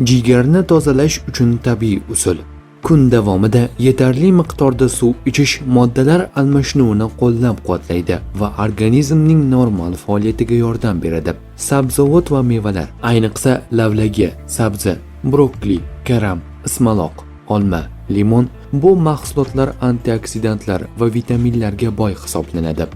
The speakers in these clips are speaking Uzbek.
Jigarni tozalash uchun tabiiy usul. Kun davomida yetarli miqdorda suv ichish moddalar almashinuvini qo'llab-quvvatlaydi va organizmning normal faoliyatiga yordam beradi. Sabzavot va mevalar, ayniqsa lavlagi, sabzi, brokoli, karam, ismaloq, olma, limon bu mahsulotlar antioksidantlar va vitaminlarga boy hisoblanadi.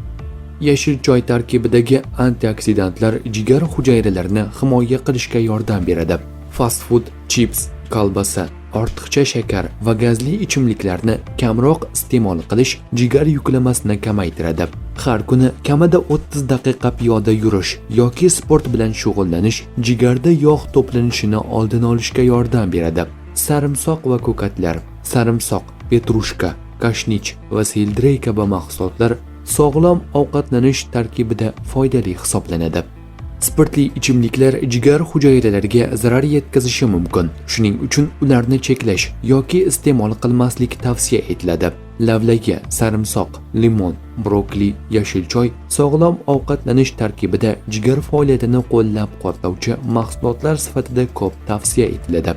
Yashil choy tarkibidagi antioksidantlar jigar hujayralarini himoya qilishga yordam beradi. Fast food, chips, kolbasa, ortiqcha shakar va gazli ichimliklarni kamroq iste'mol qilish jigar yuklamasini kamaytiradi. Har kuni kamida 30 daqiqa piyoda yurish yoki sport bilan shug'ullanish jigarda yog' to'planishini oldini olishga yordam beradi. Sarimsoq va ko'katlar, sarimsoq, petrushka, kashnich va selderey kabi mahsulotlar sog'lom ovqatlanish tarkibida foydali hisoblanadi. Spirtli ichimliklar jigar hujayralariga zarar yetkazishi mumkin. Shuning uchun ularni cheklash yoki iste'mol qilmaslik tavsiya etiladi. Lavlagi, sarimsoq, limon, brokoli, yashil choy sog'lom ovqatlanish tarkibida jigar faoliyatini qo'llab-quvvatlovchi mahsulotlar sifatida ko'p tavsiya etiladi.